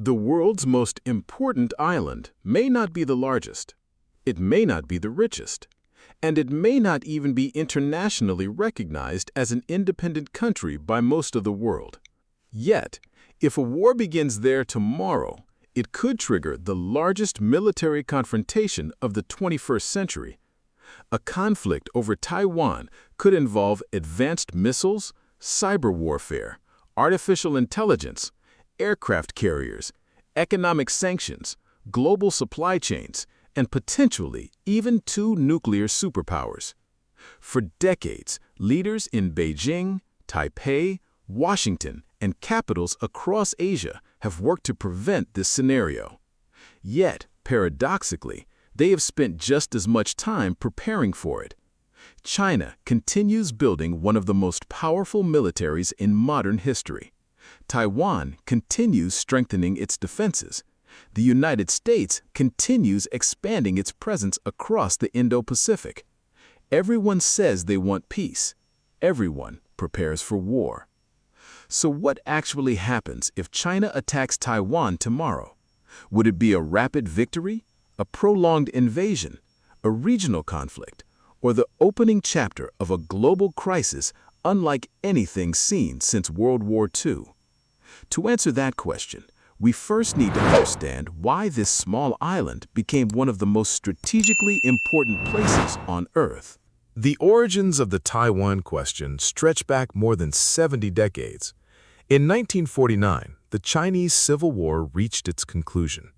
The world's most important island may not be the largest, it may not be the richest, and it may not even be internationally recognized as an independent country by most of the world. Yet, if a war begins there tomorrow, it could trigger the largest military confrontation of the 21st century. A conflict over Taiwan could involve advanced missiles, cyber warfare, artificial intelligence, aircraft carriers, economic sanctions, global supply chains, and potentially even two nuclear superpowers. For decades, leaders in Beijing, Taipei, Washington, and capitals across Asia have worked to prevent this scenario. Yet, paradoxically, they have spent just as much time preparing for it. China continues building one of the most powerful militaries in modern history. Taiwan continues strengthening its defenses. The United States continues expanding its presence across the Indo-Pacific. Everyone says they want peace. Everyone prepares for war. So what actually happens if China attacks Taiwan tomorrow? Would it be a rapid victory, a prolonged invasion, a regional conflict, or the opening chapter of a global crisis unlike anything seen since World War II? To answer that question, we first need to understand why this small island became one of the most strategically important places on Earth. The origins of the Taiwan question stretch back more than 70 decades. In 1949, the Chinese Civil War reached its conclusion.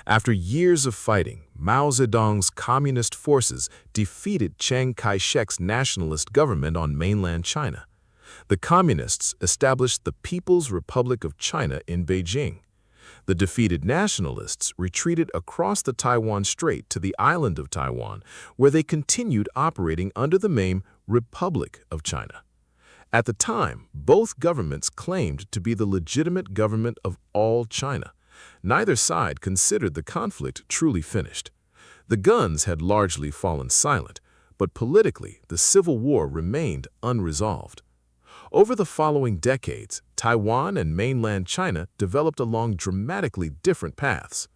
After years of fighting, Mao Zedong's communist forces defeated Chiang Kai-shek's nationalist government on mainland China. The communists established the People's Republic of China in Beijing. The defeated nationalists retreated across the Taiwan Strait to the island of Taiwan, where they continued operating under the name Republic of China. At the time, both governments claimed to be the legitimate government of all China. Neither side considered the conflict truly finished. The guns had largely fallen silent, but politically, the Civil War remained unresolved. Over the following decades, Taiwan and mainland China developed along dramatically different paths.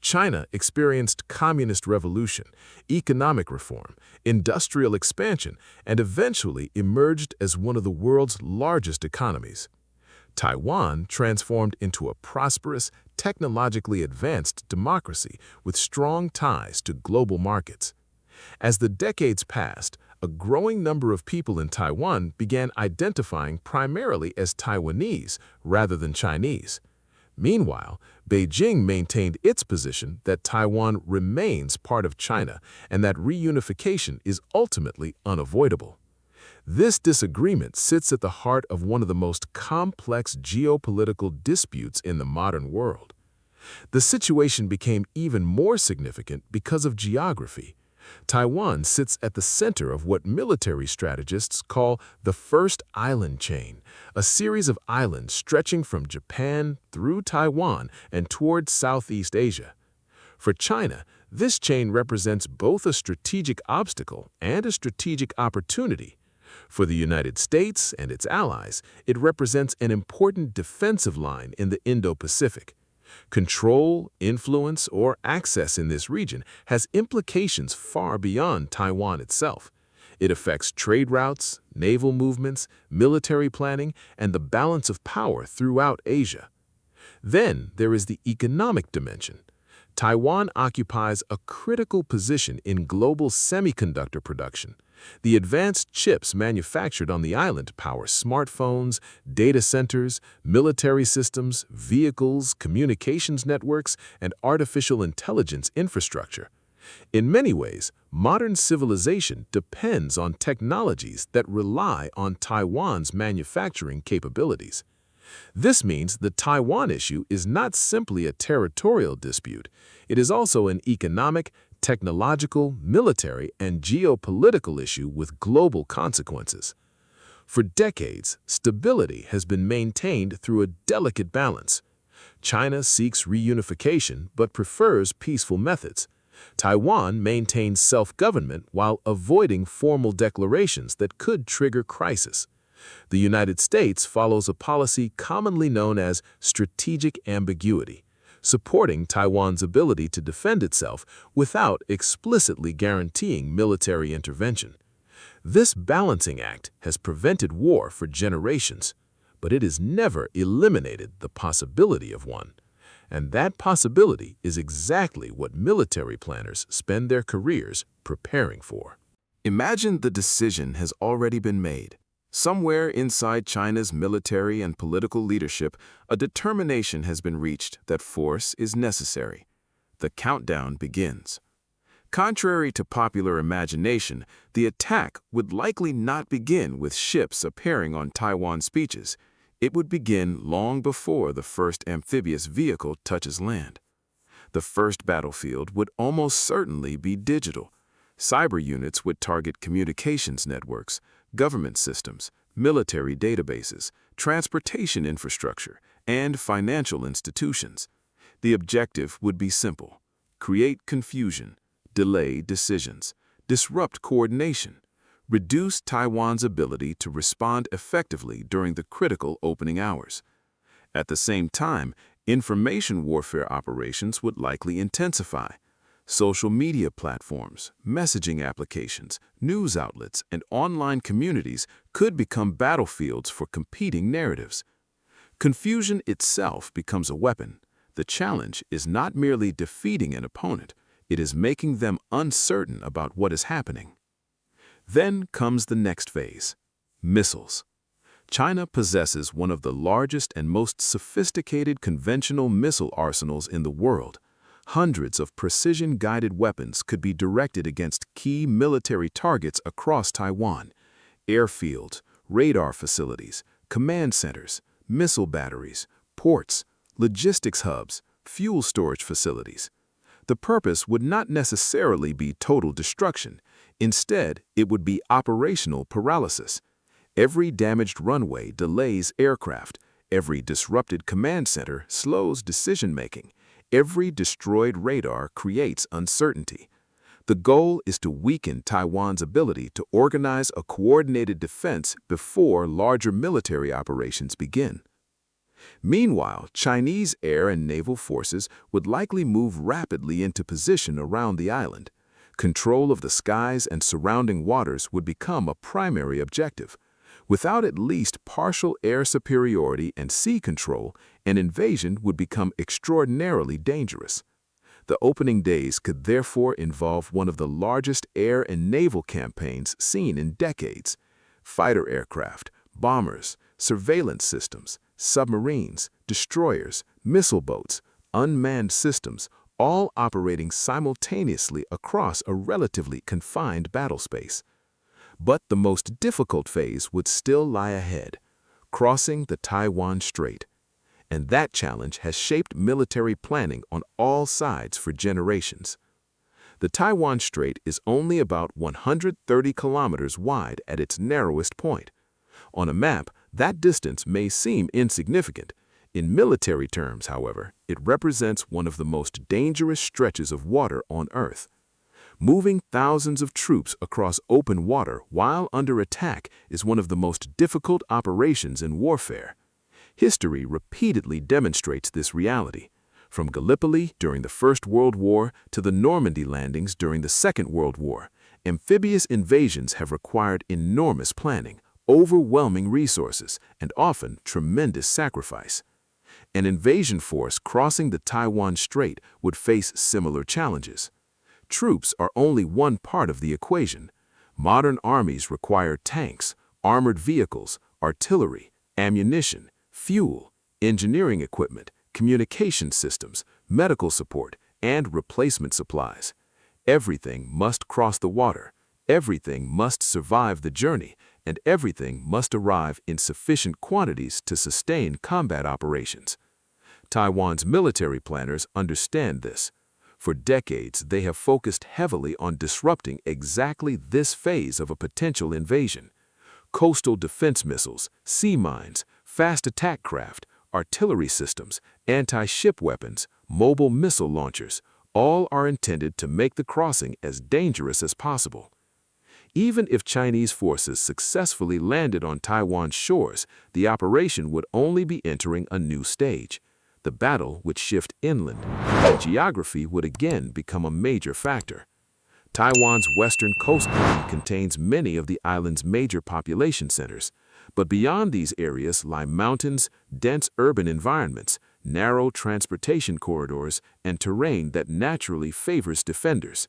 China experienced communist revolution, economic reform, industrial expansion, and eventually emerged as one of the world's largest economies. Taiwan transformed into a prosperous, technologically advanced democracy with strong ties to global markets. As the decades passed, a growing number of people in Taiwan began identifying primarily as Taiwanese rather than Chinese. Meanwhile, Beijing maintained its position that Taiwan remains part of China and that reunification is ultimately unavoidable. This disagreement sits at the heart of one of the most complex geopolitical disputes in the modern world. The situation became even more significant because of geography. Taiwan sits at the center of what military strategists call the First Island Chain, a series of islands stretching from Japan through Taiwan and toward Southeast Asia. For China, this chain represents both a strategic obstacle and a strategic opportunity. For the United States and its allies, it represents an important defensive line in the Indo-Pacific. Control, influence, or access in this region has implications far beyond Taiwan itself. It affects trade routes, naval movements, military planning, and the balance of power throughout Asia. Then there is the economic dimension. Taiwan occupies a critical position in global semiconductor production. The advanced chips manufactured on the island power smartphones, data centers, military systems, vehicles, communications networks, and artificial intelligence infrastructure. In many ways, modern civilization depends on technologies that rely on Taiwan's manufacturing capabilities. This means the Taiwan issue is not simply a territorial dispute. It is also an economic, technological, military, and geopolitical issue with global consequences. For decades, stability has been maintained through a delicate balance. China seeks reunification but prefers peaceful methods. Taiwan maintains self-government while avoiding formal declarations that could trigger crisis. The United States follows a policy commonly known as strategic ambiguity, supporting Taiwan's ability to defend itself without explicitly guaranteeing military intervention. This balancing act has prevented war for generations, but it has never eliminated the possibility of one. And that possibility is exactly what military planners spend their careers preparing for. Imagine the decision has already been made. Somewhere inside China's military and political leadership, a determination has been reached that force is necessary. The countdown begins. Contrary to popular imagination, the attack would likely not begin with ships appearing on Taiwan's beaches. It would begin long before the first amphibious vehicle touches land. The first battlefield would almost certainly be digital. Cyber units would target communications networks, government systems, military databases, transportation infrastructure, and financial institutions. The objective would be simple: create confusion, delay decisions, disrupt coordination, reduce Taiwan's ability to respond effectively during the critical opening hours. At the same time, information warfare operations would likely intensify. Social media platforms, messaging applications, news outlets, and online communities could become battlefields for competing narratives. Confusion itself becomes a weapon. The challenge is not merely defeating an opponent, it is making them uncertain about what is happening. Then comes the next phase: missiles. China possesses one of the largest and most sophisticated conventional missile arsenals in the world. Hundreds of precision-guided weapons could be directed against key military targets across Taiwan: airfields, radar facilities, command centers, missile batteries, ports, logistics hubs, fuel storage facilities. The purpose would not necessarily be total destruction. Instead, it would be operational paralysis. Every damaged runway delays aircraft. Every disrupted command center slows decision-making. Every destroyed radar creates uncertainty. The goal is to weaken Taiwan's ability to organize a coordinated defense before larger military operations begin. Meanwhile, Chinese air and naval forces would likely move rapidly into position around the island. Control of the skies and surrounding waters would become a primary objective. Without at least partial air superiority and sea control, an invasion would become extraordinarily dangerous. The opening days could therefore involve one of the largest air and naval campaigns seen in decades. Fighter aircraft, bombers, surveillance systems, submarines, destroyers, missile boats, unmanned systems, all operating simultaneously across a relatively confined battle space. But the most difficult phase would still lie ahead: crossing the Taiwan Strait. And that challenge has shaped military planning on all sides for generations. The Taiwan Strait is only about 130 kilometers wide at its narrowest point. On a map, that distance may seem insignificant. In military terms, however, it represents one of the most dangerous stretches of water on Earth. Moving thousands of troops across open water while under attack is one of the most difficult operations in warfare. History repeatedly demonstrates this reality. From Gallipoli during the First World War to the Normandy landings during the Second World War, amphibious invasions have required enormous planning, overwhelming resources, and often tremendous sacrifice. An invasion force crossing the Taiwan Strait would face similar challenges. Troops are only one part of the equation. Modern armies require tanks, armored vehicles, artillery, ammunition, fuel, engineering equipment, communication systems, medical support, and replacement supplies. Everything must cross the water, everything must survive the journey, and everything must arrive in sufficient quantities to sustain combat operations. Taiwan's military planners understand this. For decades, they have focused heavily on disrupting exactly this phase of a potential invasion. Coastal defense missiles, sea mines, fast attack craft, artillery systems, anti-ship weapons, mobile missile launchers, all are intended to make the crossing as dangerous as possible. Even if Chinese forces successfully landed on Taiwan's shores, the operation would only be entering a new stage. the battle would shift inland, and geography would again become a major factor. Taiwan's western coastline contains many of the island's major population centers, but beyond these areas lie mountains, dense urban environments, narrow transportation corridors, and terrain that naturally favors defenders.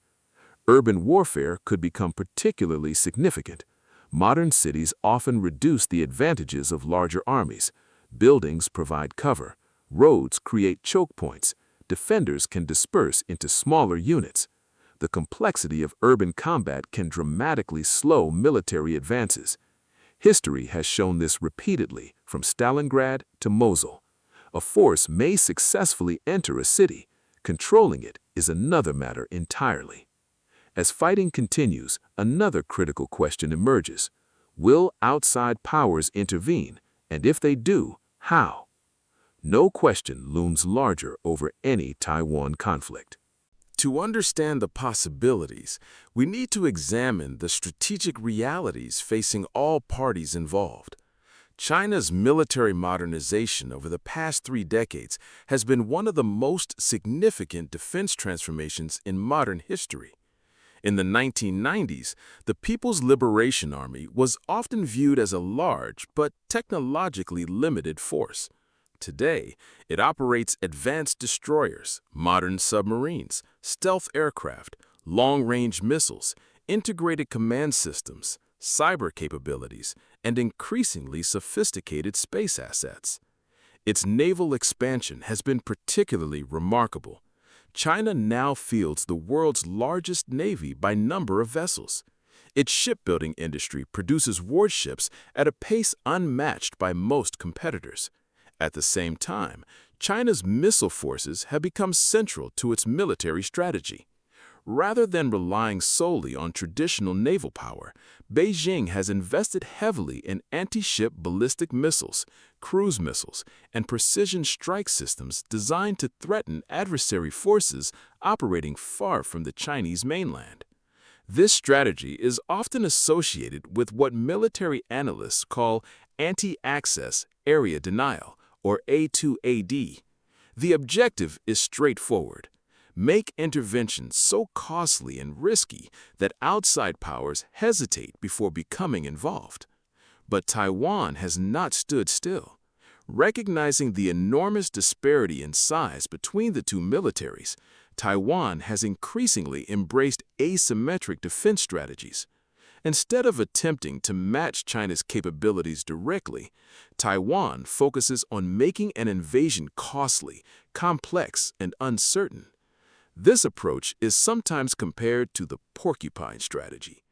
Urban warfare could become particularly significant. Modern cities often reduce the advantages of larger armies. Buildings provide cover. Roads create choke points. Defenders can disperse into smaller units. The complexity of urban combat can dramatically slow military advances. History has shown this repeatedly, from Stalingrad to Mosul. A force may successfully enter a city. Controlling it is another matter entirely. As fighting continues, another critical question emerges. Will outside powers intervene? And if they do, how? No question looms larger over any Taiwan conflict. To understand the possibilities, we need to examine the strategic realities facing all parties involved. China's military modernization over the past 3 decades has been one of the most significant defense transformations in modern history. In the 1990s, the People's Liberation Army was often viewed as a large but technologically limited force. Today, it operates advanced destroyers, modern submarines, stealth aircraft, long-range missiles, integrated command systems, cyber capabilities, and increasingly sophisticated space assets. Its naval expansion has been particularly remarkable. China now fields the world's largest navy by number of vessels. Its shipbuilding industry produces warships at a pace unmatched by most competitors. At the same time, China's missile forces have become central to its military strategy. Rather than relying solely on traditional naval power, Beijing has invested heavily in anti-ship ballistic missiles, cruise missiles, and precision strike systems designed to threaten adversary forces operating far from the Chinese mainland. This strategy is often associated with what military analysts call anti-access area denial, or A2AD. The objective is straightforward: make intervention so costly and risky that outside powers hesitate before becoming involved. But Taiwan has not stood still. Recognizing the enormous disparity in size between the two militaries, Taiwan has increasingly embraced asymmetric defense strategies. Instead of attempting to match China's capabilities directly, Taiwan focuses on making an invasion costly, complex, and uncertain. This approach is sometimes compared to the porcupine strategy.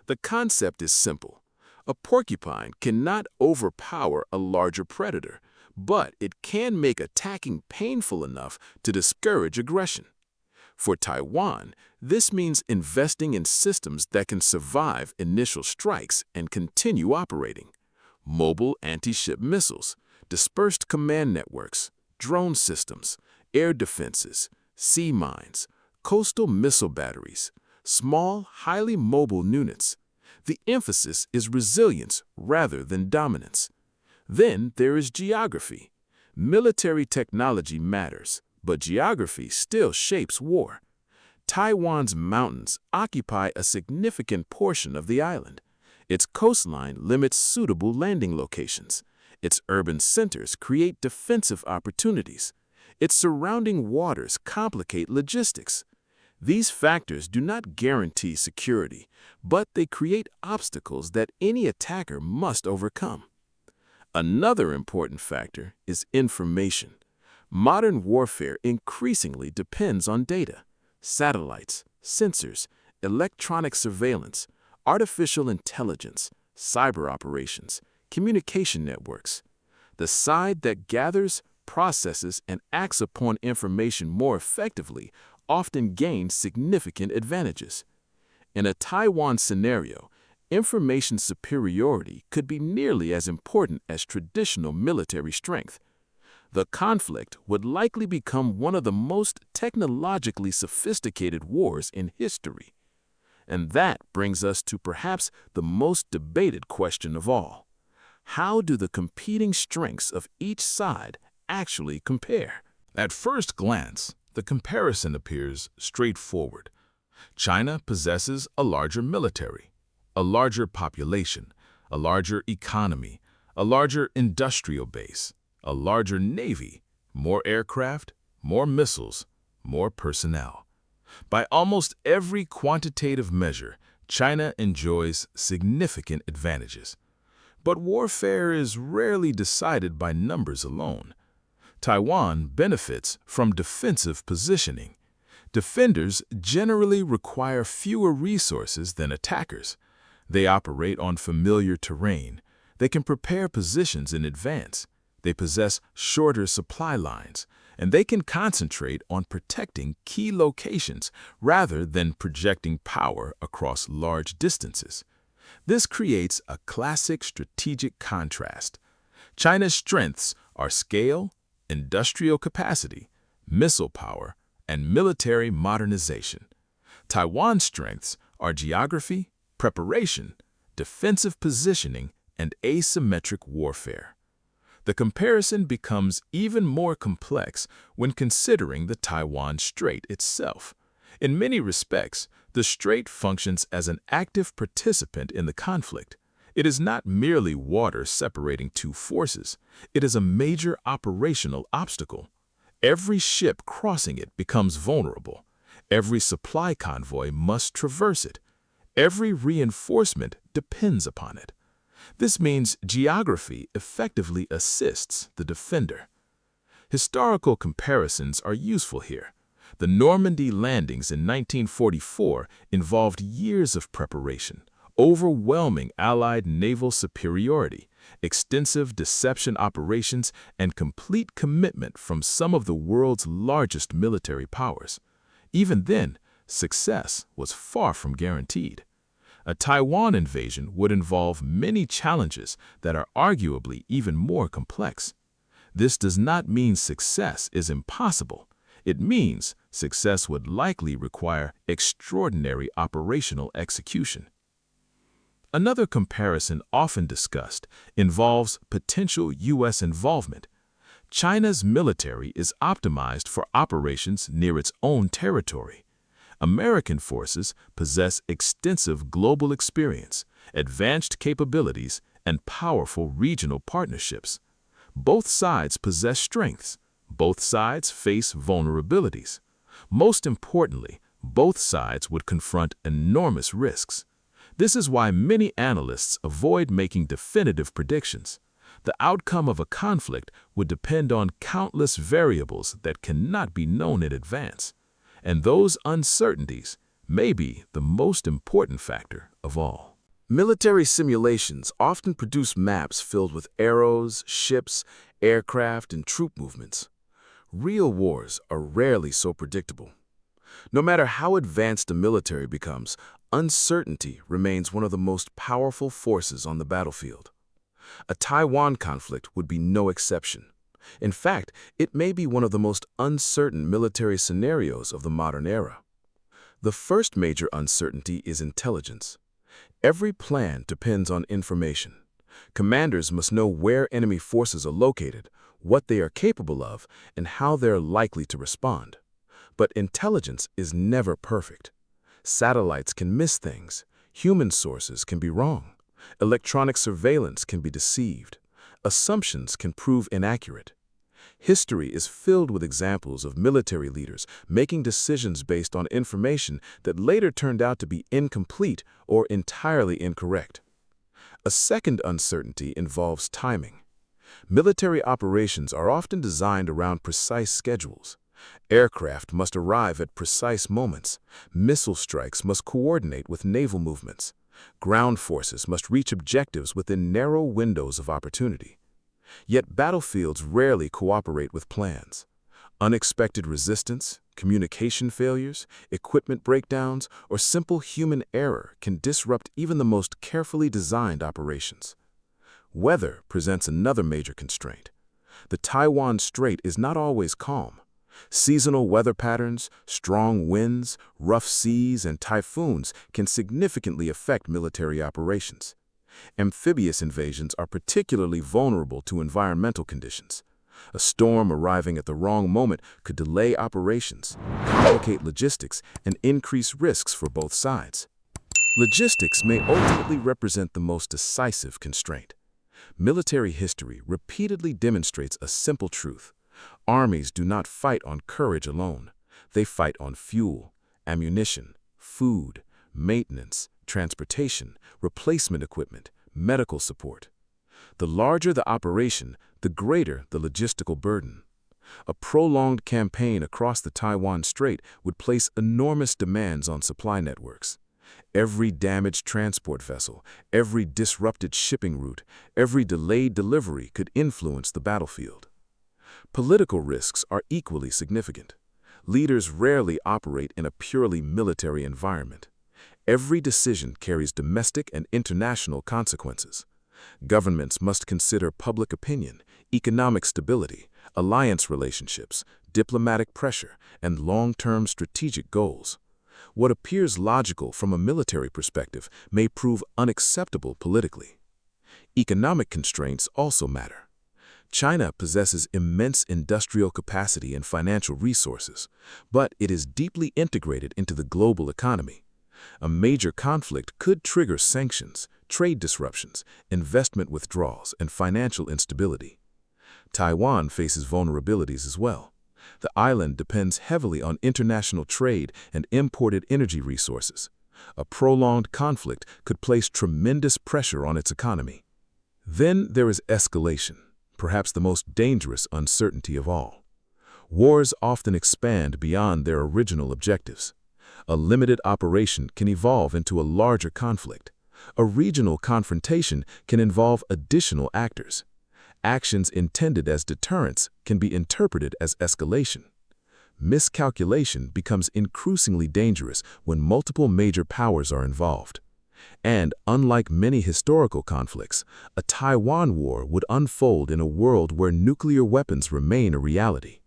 The concept is simple. A porcupine cannot overpower a larger predator, but it can make attacking painful enough to discourage aggression. For Taiwan, this means investing in systems that can survive initial strikes and continue operating. Mobile anti-ship missiles, dispersed command networks, drone systems, air defenses, sea mines, coastal missile batteries, small, highly mobile units. The emphasis is resilience rather than dominance. Then there is geography. Military technology matters, but geography still shapes war. Taiwan's mountains occupy a significant portion of the island. Its coastline limits suitable landing locations. Its urban centers create defensive opportunities. Its surrounding waters complicate logistics. These factors do not guarantee security, but they create obstacles that any attacker must overcome. Another important factor is information. Modern warfare increasingly depends on data. Satellites, sensors, electronic surveillance, artificial intelligence, cyber operations, communication networks. The side that gathers, processes, and acts upon information more effectively often gains significant advantages. In a Taiwan scenario, information superiority could be nearly as important as traditional military strength. The conflict would likely become one of the most technologically sophisticated wars in history. And that brings us to perhaps the most debated question of all. How do the competing strengths of each side actually compare? At first glance, the comparison appears straightforward. China possesses a larger military, a larger population, a larger economy, a larger industrial base, a larger navy, more aircraft, more missiles, more personnel. By almost every quantitative measure, China enjoys significant advantages. But warfare is rarely decided by numbers alone. Taiwan benefits from defensive positioning. Defenders generally require fewer resources than attackers. They operate on familiar terrain. They can prepare positions in advance. They possess shorter supply lines, and they can concentrate on protecting key locations rather than projecting power across large distances. This creates a classic strategic contrast. China's strengths are scale, industrial capacity, missile power, and military modernization. Taiwan's strengths are geography, preparation, defensive positioning, and asymmetric warfare. The comparison becomes even more complex when considering the Taiwan Strait itself. In many respects, the strait functions as an active participant in the conflict. It is not merely water separating two forces. It is a major operational obstacle. Every ship crossing it becomes vulnerable. Every supply convoy must traverse it. Every reinforcement depends upon it. This means geography effectively assists the defender. Historical comparisons are useful here. The Normandy landings in 1944 involved years of preparation, overwhelming Allied naval superiority, extensive deception operations, and complete commitment from some of the world's largest military powers. Even then, success was far from guaranteed. A Taiwan invasion would involve many challenges that are arguably even more complex. This does not mean success is impossible. It means success would likely require extraordinary operational execution. Another comparison often discussed involves potential U.S. involvement. China's military is optimized for operations near its own territory. American forces possess extensive global experience, advanced capabilities, and powerful regional partnerships. Both sides possess strengths. Both sides face vulnerabilities. Most importantly, both sides would confront enormous risks. This is why many analysts avoid making definitive predictions. The outcome of a conflict would depend on countless variables that cannot be known in advance. And those uncertainties may be the most important factor of all. Military simulations often produce maps filled with arrows, ships, aircraft, and troop movements. Real wars are rarely so predictable. No matter how advanced a military becomes, uncertainty remains one of the most powerful forces on the battlefield. A Taiwan conflict would be no exception. In fact, it may be one of the most uncertain military scenarios of the modern era. The first major uncertainty is intelligence. Every plan depends on information. Commanders must know where enemy forces are located, what they are capable of, and how they're likely to respond. But intelligence is never perfect. Satellites can miss things. Human sources can be wrong. Electronic surveillance can be deceived. Assumptions can prove inaccurate. History is filled with examples of military leaders making decisions based on information that later turned out to be incomplete or entirely incorrect. A second uncertainty involves timing. Military operations are often designed around precise schedules. Aircraft must arrive at precise moments. Missile strikes must coordinate with naval movements. Ground forces must reach objectives within narrow windows of opportunity. Yet battlefields rarely cooperate with plans. Unexpected resistance, communication failures, equipment breakdowns, or simple human error can disrupt even the most carefully designed operations. Weather presents another major constraint. The Taiwan Strait is not always calm. Seasonal weather patterns, strong winds, rough seas, and typhoons can significantly affect military operations. Amphibious invasions are particularly vulnerable to environmental conditions. A storm arriving at the wrong moment could delay operations, complicate logistics, and increase risks for both sides. Logistics may ultimately represent the most decisive constraint. Military history repeatedly demonstrates a simple truth. Armies do not fight on courage alone. They fight on fuel, ammunition, food, maintenance, transportation, replacement equipment, medical support. The larger the operation, the greater the logistical burden. A prolonged campaign across the Taiwan Strait would place enormous demands on supply networks. Every damaged transport vessel, every disrupted shipping route, every delayed delivery could influence the battlefield. Political risks are equally significant. Leaders rarely operate in a purely military environment. Every decision carries domestic and international consequences. Governments must consider public opinion, economic stability, alliance relationships, diplomatic pressure, and long-term strategic goals. What appears logical from a military perspective may prove unacceptable politically. Economic constraints also matter. China possesses immense industrial capacity and financial resources, but it is deeply integrated into the global economy. A major conflict could trigger sanctions, trade disruptions, investment withdrawals, and financial instability. Taiwan faces vulnerabilities as well. The island depends heavily on international trade and imported energy resources. A prolonged conflict could place tremendous pressure on its economy. Then there is escalation, perhaps the most dangerous uncertainty of all. Wars often expand beyond their original objectives. A limited operation can evolve into a larger conflict. A regional confrontation can involve additional actors. Actions intended as deterrence can be interpreted as escalation. Miscalculation becomes increasingly dangerous when multiple major powers are involved. And, unlike many historical conflicts, a Taiwan war would unfold in a world where nuclear weapons remain a reality.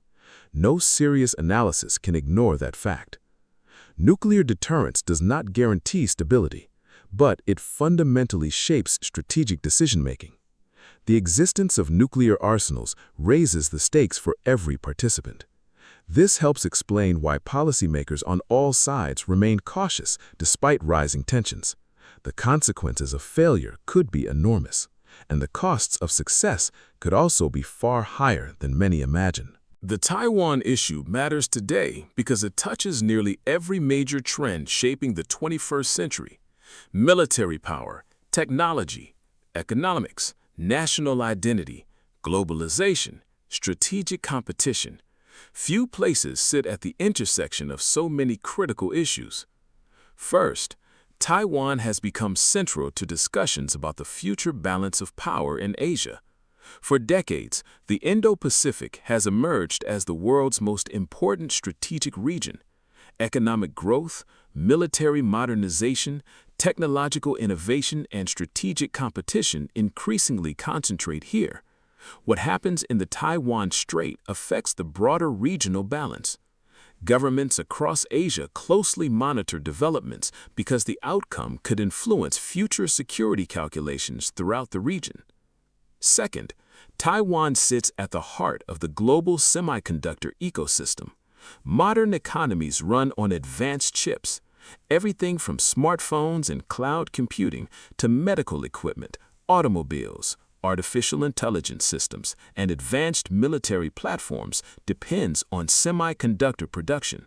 No serious analysis can ignore that fact. Nuclear deterrence does not guarantee stability, but it fundamentally shapes strategic decision-making. The existence of nuclear arsenals raises the stakes for every participant. This helps explain why policymakers on all sides remain cautious despite rising tensions. The consequences of failure could be enormous, and the costs of success could also be far higher than many imagine. The Taiwan issue matters today because it touches nearly every major trend shaping the 21st century. Military power, technology, economics, national identity, globalization, strategic competition. Few places sit at the intersection of so many critical issues. First, Taiwan has become central to discussions about the future balance of power in Asia. For decades, the Indo-Pacific has emerged as the world's most important strategic region. Economic growth, military modernization, technological innovation, and strategic competition increasingly concentrate here. What happens in the Taiwan Strait affects the broader regional balance. Governments across Asia closely monitor developments because the outcome could influence future security calculations throughout the region. Second, Taiwan sits at the heart of the global semiconductor ecosystem. Modern economies run on advanced chips, everything from smartphones and cloud computing to medical equipment, automobiles, artificial intelligence systems, and advanced military platforms depends on semiconductor production.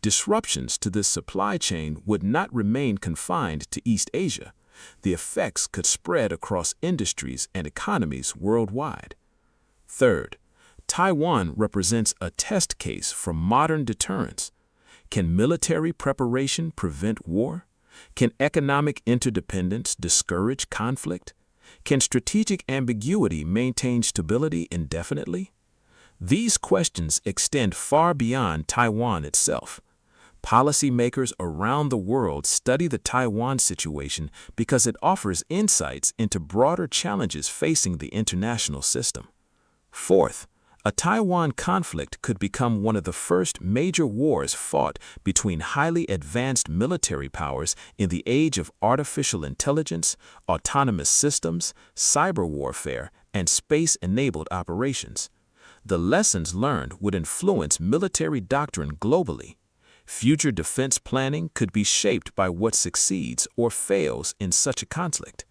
Disruptions to this supply chain would not remain confined to East Asia. The effects could spread across industries and economies worldwide. Third, Taiwan represents a test case for modern deterrence. Can military preparation prevent war? Can economic interdependence discourage conflict? Can strategic ambiguity maintain stability indefinitely? These questions extend far beyond Taiwan itself. Policymakers around the world study the Taiwan situation because it offers insights into broader challenges facing the international system. Fourth, a Taiwan conflict could become one of the first major wars fought between highly advanced military powers in the age of artificial intelligence, autonomous systems, cyber warfare, and space-enabled operations. The lessons learned would influence military doctrine globally. Future defense planning could be shaped by what succeeds or fails in such a conflict.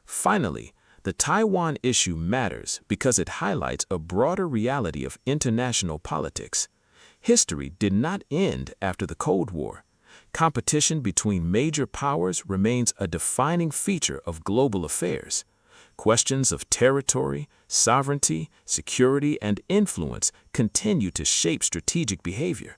Finally, the Taiwan issue matters because it highlights a broader reality of international politics. History did not end after the Cold War. Competition between major powers remains a defining feature of global affairs. Questions of territory, sovereignty, security, and influence continue to shape strategic behavior.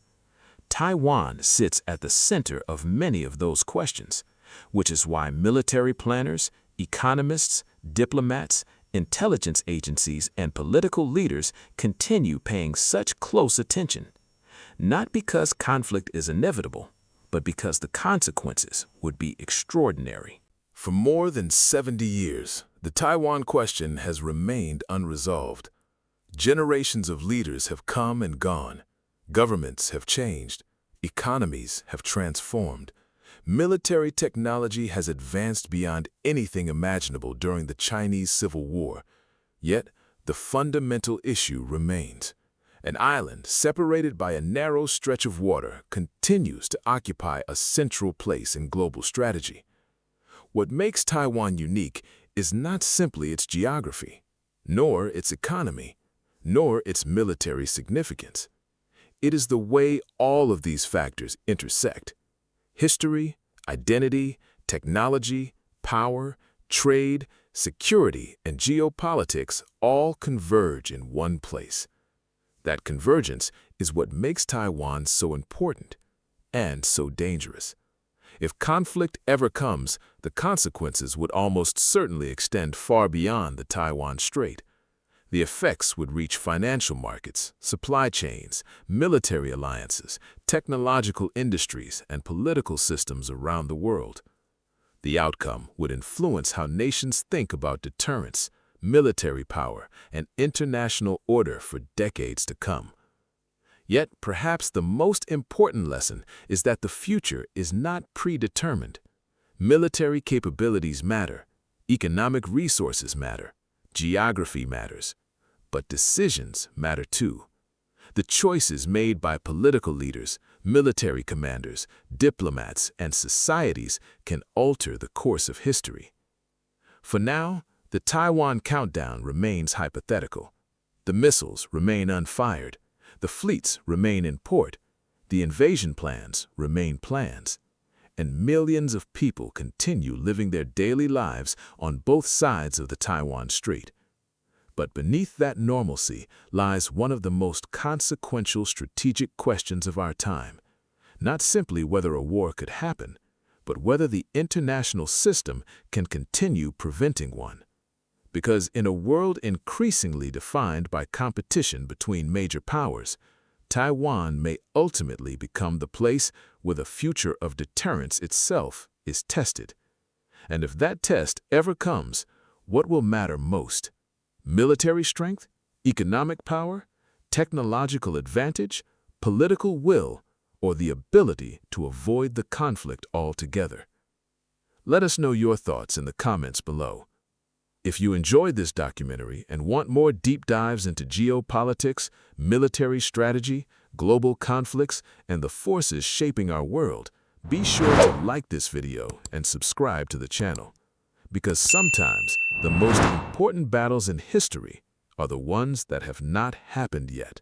Taiwan sits at the center of many of those questions, which is why military planners, economists, diplomats, intelligence agencies, and political leaders continue paying such close attention. Not because conflict is inevitable, but because the consequences would be extraordinary. For more than 70 years, the Taiwan question has remained unresolved. Generations of leaders have come and gone. Governments have changed. Economies have transformed. Military technology has advanced beyond anything imaginable during the Chinese Civil War. Yet, the fundamental issue remains. An island separated by a narrow stretch of water continues to occupy a central place in global strategy. What makes Taiwan unique is not simply its geography, nor its economy, nor its military significance. It is the way all of these factors intersect. History, identity, technology, power, trade, security, and geopolitics all converge in one place. That convergence is what makes Taiwan so important and so dangerous. If conflict ever comes, the consequences would almost certainly extend far beyond the Taiwan Strait. The effects would reach financial markets, supply chains, military alliances, technological industries, and political systems around the world. The outcome would influence how nations think about deterrence, military power, and international order for decades to come. Yet, perhaps the most important lesson is that the future is not predetermined. Military capabilities matter, economic resources matter, geography matters, but decisions matter too. The choices made by political leaders, military commanders, diplomats, and societies can alter the course of history. For now, the Taiwan countdown remains hypothetical. The missiles remain unfired. The fleets remain in port. The invasion plans remain plans. And millions of people continue living their daily lives on both sides of the Taiwan Strait. But beneath that normalcy lies one of the most consequential strategic questions of our time. Not simply whether a war could happen, but whether the international system can continue preventing one. Because in a world increasingly defined by competition between major powers, Taiwan may ultimately become the place where the future of deterrence itself is tested. And if that test ever comes, what will matter most? Military strength, economic power, technological advantage, political will, or the ability to avoid the conflict altogether? Let us know your thoughts in the comments below. If you enjoyed this documentary and want more deep dives into geopolitics, military strategy, global conflicts, and the forces shaping our world, be sure to like this video and subscribe to the channel. Because sometimes the most important battles in history are the ones that have not happened yet.